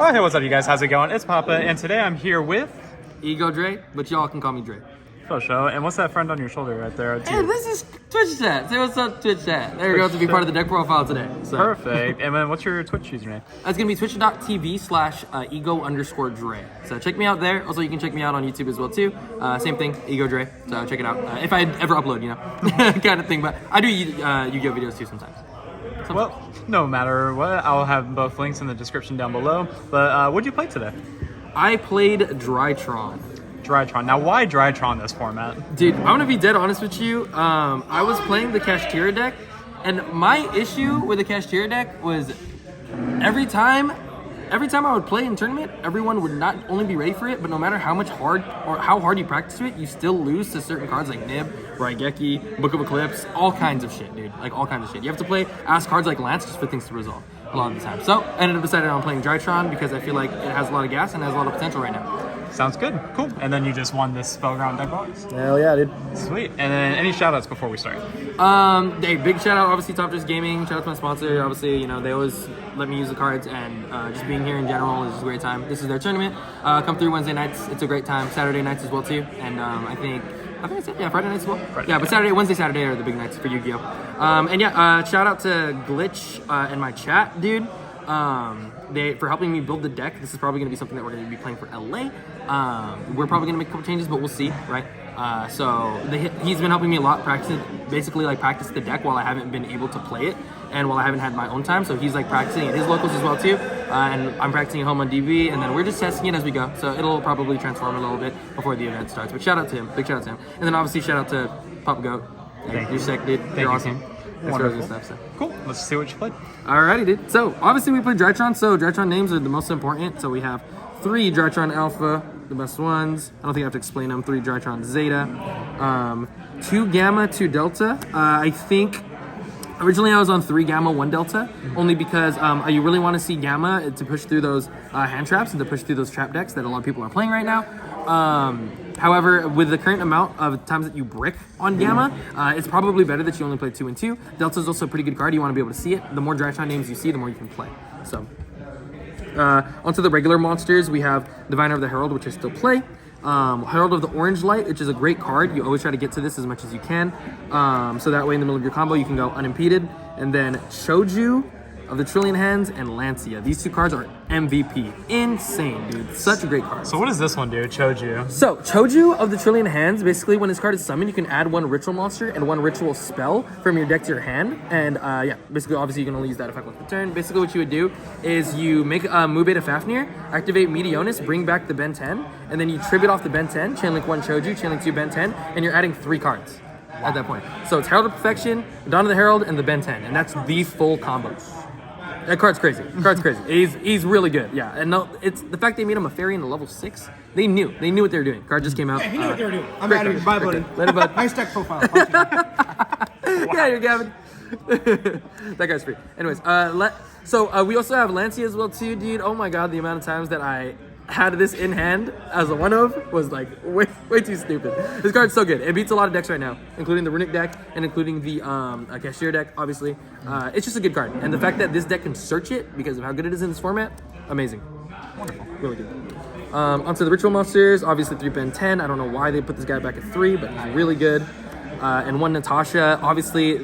Oh, hey, what's up, you guys? How's it going? It's Papa, and today I'm here with EGODRE, but y'all can call me Dre. for show. And what's that friend on your shoulder right there? Hey, this is Twitch chat. Say what's up, Twitch chat. There you go, to be part of the deck profile today. So. Perfect. And then what's your Twitch username? That's gonna be twitch.tv/ego_Dre. So check me out there. Also, you can check me out on YouTube as well too. Same thing, EGODRE. So check it out. If I ever upload, you know, kind of thing. But I do Yu-Gi-Oh videos too sometimes. Well, no matter what, I'll have both links in the description down below. But what'd you play today? I played Drytron. Drytron. Now, why Drytron this format? Dude, I'm gonna be dead honest with you. I was playing the Kashtira deck, and my issue with the Kashtira deck was every time I would play in tournament, everyone would not only be ready for it, but no matter how hard you practice it, you still lose to certain cards like Nib, Raigeki, Book of Eclipse, all kinds of shit, dude. Like all kinds of shit. You have to play ass cards like Lance just for things to resolve a lot of the time. So I ended up deciding on playing Drytron because I feel like it has a lot of gas and has a lot of potential right now. Sounds good. Cool. And then you just won this Spellground deck box? Hell yeah, dude. Sweet. And then any shoutouts before we start? Hey, big shout out, obviously, Top Dress Gaming. Shout out to my sponsor. Obviously, you know, they always let me use the cards, and just being here in general is just a great time. This is their tournament. Come through Wednesday nights. It's a great time. Saturday nights as well, too. And I think it's it. Yeah, Friday nights as well. But Wednesday, Saturday are the big nights for Yu-Gi-Oh. Shout out to Glitch and my chat, dude. For helping me build the deck. This is probably going to be something that we're going to be playing for LA. We're probably going to make a couple changes, but we'll see, right? He's been helping me a lot, practice the deck while I haven't been able to play it, and while I haven't had my own time. So he's like practicing at his locals as well too, and I'm practicing at home on DB, and then we're just testing it as we go. So it'll probably transform a little bit before the event starts. But shout out to him, big shout out to him, and then obviously shout out to Pop Goat. Thank You're sick, dude. You're awesome. Wonderful. Stuff, so. Cool. Let's see what you played. Alrighty, dude. So obviously we played Drytron. So Drytron names are the most important. So we have 3 Drytron Alpha, the best ones. I don't think I have to explain them. 3 Drytron Zeta, 2 Gamma, 2 Delta. I think originally I was on 3 Gamma, 1 Delta, only because you really want to see Gamma to push through those hand traps and to push through those trap decks that a lot of people are playing right now. However, with the current amount of times that you brick on Gamma, it's probably better that you only play 2 and 2. Delta is also a pretty good card. You want to be able to see it. The more Drytron names you see, the more you can play. So, onto the regular monsters, we have Diviner of the Herald, which I still play. Herald of the Orange Light, which is a great card. You always try to get to this as much as you can. So that way in the middle of your combo, you can go unimpeded. And then Choju of the Trillion Hands and Lancia. These 2 cards are MVP. Insane, dude. Such a great card. So what does this one do, Choju? So, Choju of the Trillion Hands, basically when this card is summoned, you can add 1 ritual monster and 1 ritual spell from your deck to your hand. And basically, obviously, you can only use that effect once per turn. Basically, what you would do is you make Mubeta Fafnir, activate Meteonis, bring back the Ben 10, and then you tribute off the Ben 10, chainlink 1 Choju, chainlink 2 Ben 10, and you're adding 3 cards at that point. So it's Herald of Perfection, Dawn of the Herald, and the Ben 10, and that's the full combo. That card's crazy. He's really good. Yeah, and no, it's the fact they made him a fairy in the level 6. They knew what they were doing. Card just came out. Yeah, he knew what they were doing. I'm out of here. Bye, buddy. Later, bud. Nice deck profile. Yeah, you're Gavin. That guy's free. Anyways, we also have Lancia as well too, dude. Oh my god, the amount of times that I had this in hand as a 1-of was like way too stupid. This card's so good. It beats a lot of decks right now, including the Runic deck and including the Kashtira deck, obviously. It's just a good card. And the fact that this deck can search it because of how good it is in this format, amazing. Wonderful. Really good. Onto the Ritual Monsters, obviously 3 Ben 10. I don't know why they put this guy back at 3, but he's really good. And 1 Natasha, obviously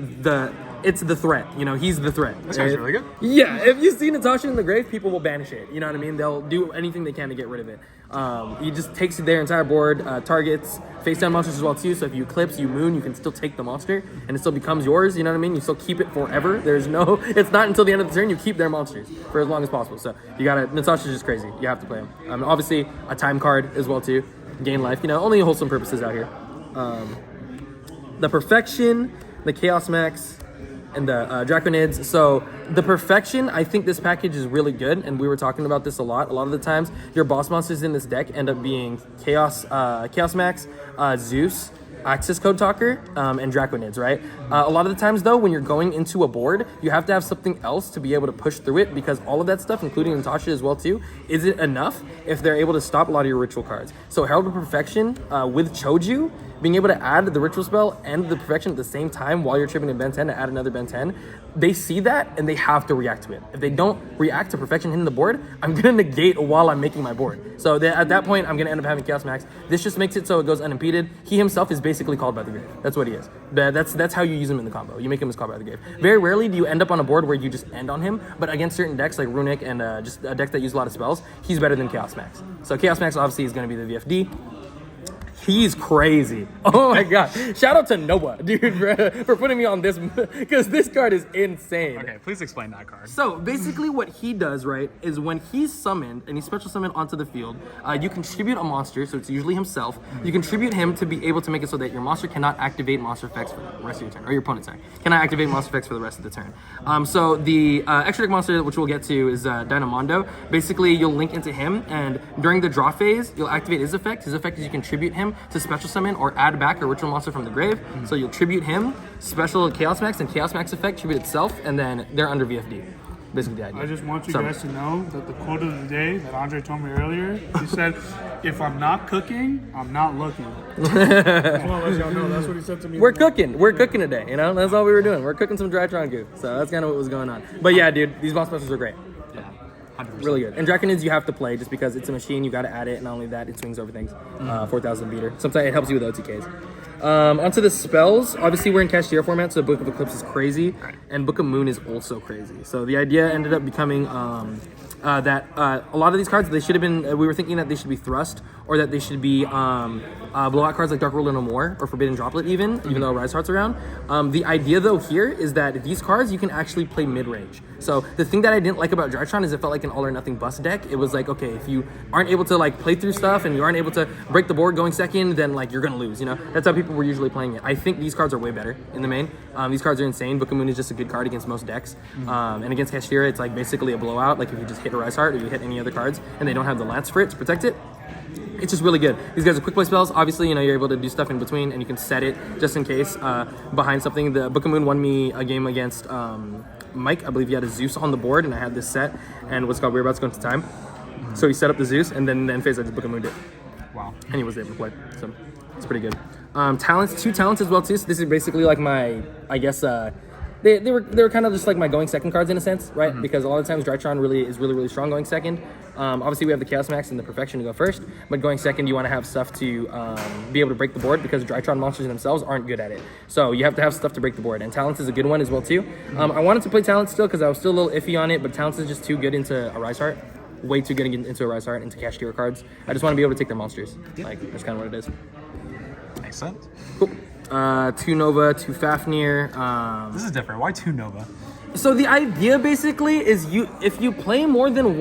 it's the threat, you know, he's the threat. This guy's really good. Yeah, if you see Natasha in the grave, people will banish it, you know what I mean? They'll do anything they can to get rid of it. He just takes their entire board, targets face down monsters as well too, so if you Eclipse, you Moon, you can still take the monster, and it still becomes yours, you know what I mean? You still keep it forever. It's not until the end of the turn you keep their monsters for as long as possible. So Natasha's just crazy. You have to play him. Obviously, a time card as well too. Gain life, you know, only wholesome purposes out here. The Perfection, the Chaos Max, and the Draconids. So the Perfection, I think this package is really good, and we were talking about this a lot. A lot of the times, your boss monsters in this deck end up being Chaos Max, Zeus, Access Code Talker, and Draconids, right? A lot of the times, though, when you're going into a board, you have to have something else to be able to push through it, because all of that stuff, including Natasha as well, too, isn't enough if they're able to stop a lot of your ritual cards. So Herald of Perfection with Choju being able to add the ritual spell and the perfection at the same time while you're tripping a Ben 10 to add another Ben 10, they see that and they have to react to it. If they don't react to perfection hitting the board, I'm gonna negate while I'm making my board. So at that point, I'm gonna end up having Chaos Max. This just makes it so it goes unimpeded. He himself is basically called by the grave. That's what he is. That's how you use him in the combo. You make him as called by the grave. Very rarely do you end up on a board where you just end on him, but against certain decks like Runic and just decks that use a lot of spells, he's better than Chaos Max. So Chaos Max obviously is gonna be the VFD. He's crazy. Oh my god. Shout out to Noah, dude, for putting me on this, because this card is insane. Okay, please explain that card. So basically what he does, right, is when he's summoned and he's special summoned onto the field, you contribute a monster, so it's usually himself. You contribute him to be able to make it so that your monster cannot activate monster effects for the rest of your turn, or your opponent, sorry, cannot activate monster effects for the rest of the turn. So the extra deck monster, which we'll get to, is Dynamondo. Basically, you'll link into him, and during the draw phase, you'll activate his effect. His effect is you contribute him to special summon or add back a ritual monster from the grave. So you'll tribute him, special Chaos Max, and Chaos Max effect tribute itself, and then they're under VFD. Basically the idea. I just want you guys to know that the quote of the day that Andre told me earlier, he said, "If I'm not cooking, I'm not looking." Just want to let y'all know that's what he said to me. We're cooking today, you know? That's all we were doing. We're cooking some Drytron goo. So that's kind of what was going on. But yeah, dude, these boss specials are great. Yeah, 100%. Really good. And Draconids you have to play just because it's a machine, you got to add it, and not only that, it swings over things. 4,000 beater. Sometimes it helps you with OTKs. Onto the spells. Obviously, we're in Cashier format, so Book of Eclipse is crazy, and Book of Moon is also crazy. So the idea ended up becoming that a lot of these cards, they should have been, we were thinking that they should be thrust, or that they should be blowout cards like Dark Ruler No More, or Forbidden Droplet even though Rise Heart's around. The idea though here is that these cards you can actually play mid-range. So the thing that I didn't like about Drytron is it felt like an all or nothing bust deck. It was like, okay, if you aren't able to like play through stuff and you aren't able to break the board going second, then like you're gonna lose, you know? That's how people were usually playing it. I think these cards are way better in the main. These cards are insane. Book of Moon is just a good card against most decks. And against Cashier, it's like basically a blowout. Like if you just hit a Rise Heart or you hit any other cards and they don't have the Lance for it to protect it, it's just really good. These guys are quick play spells. Obviously, you know, you're able to do stuff in between and you can set it just in case behind something. The Book of Moon won me a game against Mike. I believe he had a Zeus on the board and I had this set and what's called We're About to Go Into Time. So he set up the Zeus and then phase I just Book of Mooned it. Wow. And he was able to play. So it's pretty good. Talents, 2 talents as well too. So this is basically like my, I guess, they were kind of just like my going second cards in a sense, right? Because a lot of times Drytron is really strong going second. Obviously we have the Chaos Max and the Perfection to go first, but going second you want to have stuff to be able to break the board because Drytron monsters themselves aren't good at it. So you have to have stuff to break the board, and Talents is a good one as well too. I wanted to play Talents still because I was still a little iffy on it, but Talents is just too good into a Rise Heart. Way too good into a Rise Heart, into Cashier cards. I just want to be able to take their monsters. Like, that's kind of what it is. Makes sense. Cool. 2 Nova, 2 Fafnir. This is different. Why 2 Nova? So the idea basically is if you play more than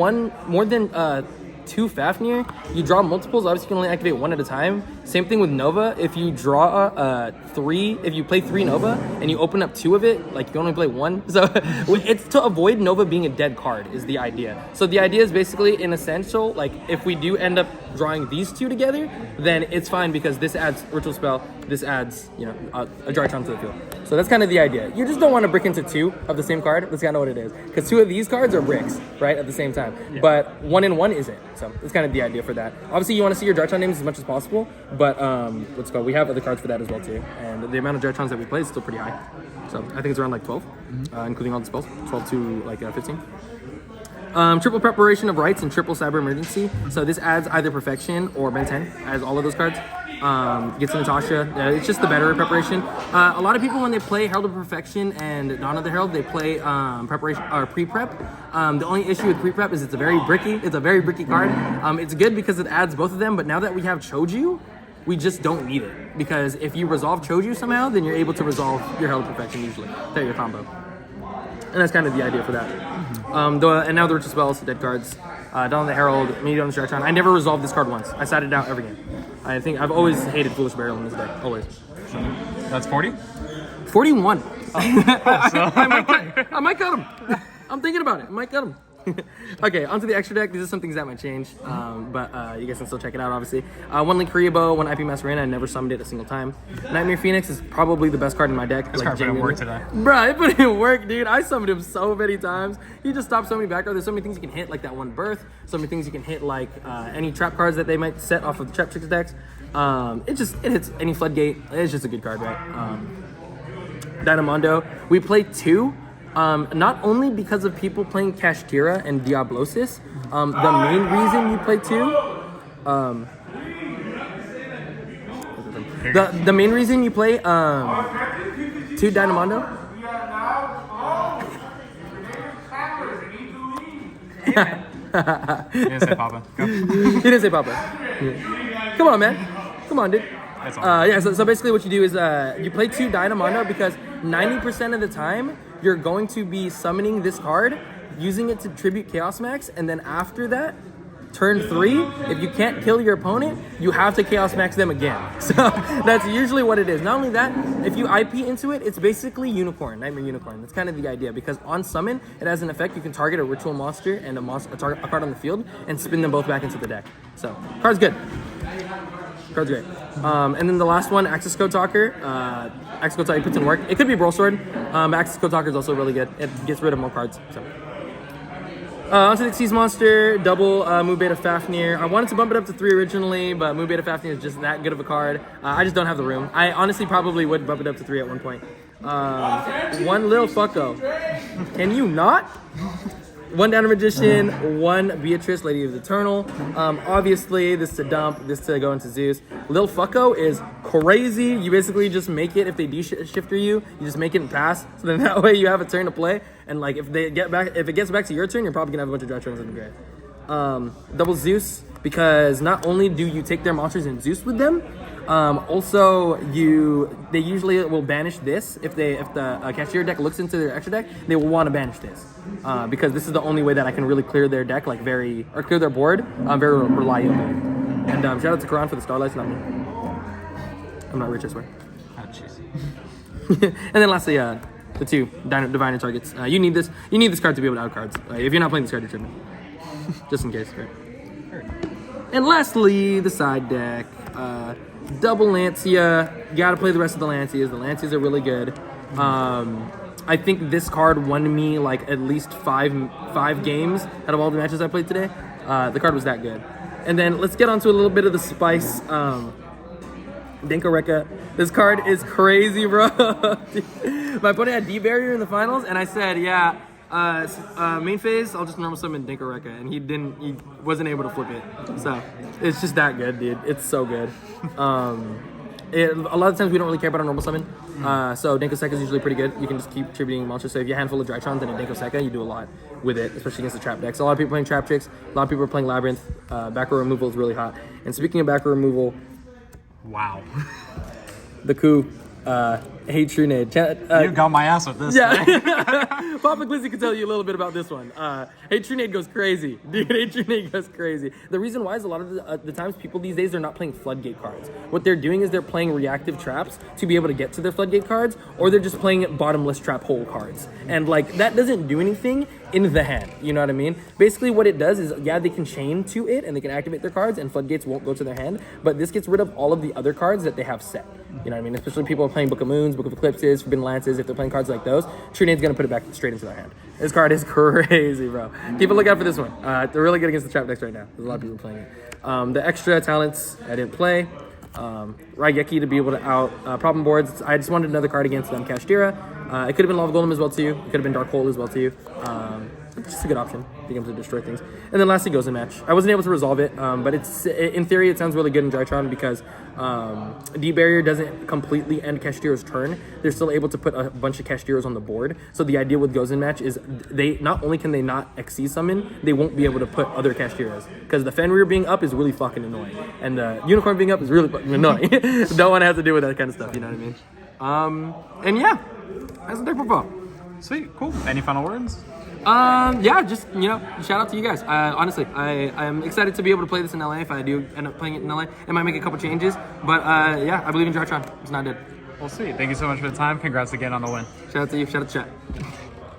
2 Fafnir, you draw multiples. Obviously, you can only activate 1 at a time. Same thing with Nova. If you draw 3, if you play 3 Nova and you open up 2 of it, like you can only play 1. So it's to avoid Nova being a dead card is the idea. So the idea is basically in essential, like if we do end up drawing these 2 together, then it's fine because this adds Ritual Spell, this adds, you know, a Drytron to the field. So that's kind of the idea. You just don't want to brick into 2 of the same card. That's kind of what it is. Because 2 of these cards are bricks, right, at the same time. Yeah. But 1 and 1 isn't. So that's kind of the idea for that. Obviously, you want to see your Drytron names as much as possible, but we have other cards for that as well too. And the amount of Drytrons that we play is still pretty high. So I think it's around like 12, including all the spells, 12 to like 15. Triple Preparation of Rights and Triple Cyber Emergency. So this adds either Perfection or Ben 10, as all of those cards. Gets Natasha. It's just the better preparation. A lot of people when they play Herald of Perfection and Dawn of the Herald, they play preparation or pre-prep. The only issue with pre-prep is it's a very bricky card. It's good because it adds both of them, but now that we have Choju, we just don't need it. Because if you resolve Choju somehow, then you're able to resolve your Herald of Perfection usually. That's your combo. And that's kind of the idea for that. And now the Ritual Spells, dead cards. Dawn of the Herald, Medium Drytron. I never resolved this card once. I sat it out every game. I think I've always hated Foolish Burial in this deck. Always. That's 40? 41. I might cut him. I'm thinking about it. I might cut him. Okay, onto the extra deck. These are some things that might change, but you guys can still check it out, obviously. 1 Link Kuribo, 1 IP Masquerade. I never summoned it a single time. Nightmare Phoenix is probably the best card in my deck. This card put in work today. Bro, I put in work, dude. I summoned him so many times. He just stopped so many back row. There's so many things you can hit, like that 1 Birth. So many things you can hit, like any trap cards that they might set off of the Trap Tricks decks. It hits any floodgate. It's just a good card, right? Dynamondo. We play 2. Not only because of people playing Kashtira and Diablosis. The main reason you play 2. The main reason you play 2 Dynamondo. He didn't say Papa. Go. He didn't say Papa. Come on, man. Come on, dude. That's all. Yeah, so basically what you do is you play 2 Dynamondo because 90% of the time you're going to be summoning this card, using it to tribute Chaos Max, and then after that, turn 3, if you can't kill your opponent, you have to Chaos Max them again. So that's usually what it is. Not only that, if you IP into it, it's basically Unicorn, Nightmare Unicorn. That's kind of the idea, because on summon, it has an effect. You can target a ritual monster and a card on the field and spin them both back into the deck. So, card's good. Card's great. And then the last one, Access Code Talker. Access Code Talker puts in work. It could be Brawl Sword. Access Code Talker is also really good. It gets rid of more cards. So. Onto the Xyz Monster, double Mu Beta Fafnir. I wanted to bump it up to 3 originally, but Mu Beta Fafnir is just that good of a card. I just don't have the room. I honestly probably would bump it up to 3 at one point. One Lil Fucko. Can you not? 1 Downer Magician, 1 Beatrice, Lady of the Eternal. Obviously, this to dump, this to go into Zeus. Lil Fucko is crazy. You basically just make it, if they de-shifter you just make it and pass. So then that way you have a turn to play. And like if it gets back to your turn, you're probably gonna have a bunch of Drytrons in the grave. Double Zeus, because not only do you take their monsters and Zeus with them, also they usually will banish this. If the cashier deck looks into their extra deck, they will want to banish this, because this is the only way that I can really clear their deck, clear their board very reliably. And shout out to Karan for the Starlights, not me. I'm not rich, I swear. Oh, jeez. And then lastly, the 2 Diviner targets. You need this card to be able to out cards. If you're not playing this card, you're tripping. Just in case. Right? And lastly, the side deck. Double Lancia. You gotta play the rest of the Lancias. The Lancias are really good. I think this card won me like at least five games out of all the matches I played today. The card was that good. And then let's get onto a little bit of the spice. Denko Rekka. This card is crazy, bro. My opponent had D-Barrier in the finals, and I said, yeah, main phase, I'll just normal summon Denko Rekka, and he wasn't able to flip it. So, it's just that good, dude. It's so good. A lot of times we don't really care about our normal summon, so Denko Sekka is usually pretty good. You can just keep tributing monsters. So if you have a handful of Drytrons and a Denko Sekka, you do a lot with it, especially against the trap decks. A lot of people playing Trap Tricks, a lot of people are playing Labyrinth. Back row removal is really hot. And speaking of back row removal, wow. the coup, hey Trunade. You got my ass with this. Yeah. Papa Glizzy can tell you a little bit about this one. Hey Trunade goes crazy. Dude, Hey Trunade goes crazy. The reason why is a lot of the times people these days are not playing floodgate cards. What they're doing is they're playing reactive traps to be able to get to their floodgate cards, or they're just playing bottomless trap hole cards. And like that doesn't do anything in the hand. You know what I mean? Basically what it does is, yeah, they can chain to it and they can activate their cards and floodgates won't go to their hand, but this gets rid of all of the other cards that they have set. You know what I mean? Especially people are playing Book of Moons, Book of Eclipses, Forbidden Lances. If they're playing cards like those, Trunade's gonna put it back straight into their hand. This card is crazy, bro. Keep a lookout for this one. They're really good against the trap decks right now. There's a lot of people playing it. The extra talents I didn't play. Raigeki to be able to out problem boards. I just wanted another card against them. Kashtira. It could have been Lava Golem as well too. It could have been Dark Hole as well too. It's just a good option. Being able to destroy things. And then lastly goes in match. I wasn't able to resolve it, but it's in theory it sounds really good in Drytron because D-Barrier doesn't completely end Kashtira's turn. They're still able to put a bunch of Kashtiras on the board. So the idea with goes in match is they not only can they not XC summon, they won't be able to put other Kashtiras. Because the Fenrir being up is really fucking annoying. And the Unicorn being up is really fucking annoying. Don't want to have to deal with that kind of stuff, you know what I mean? And yeah, that's the deck profile. Sweet, cool. Any final words? Yeah, just, shout out to you guys. Honestly, I'm excited to be able to play this in LA. If I do end up playing it in LA, it might make a couple changes. But yeah, I believe in Drytron. It's not dead. Well, sweet. Thank you so much for the time. Congrats again on the win. Shout out to you. Shout out to chat.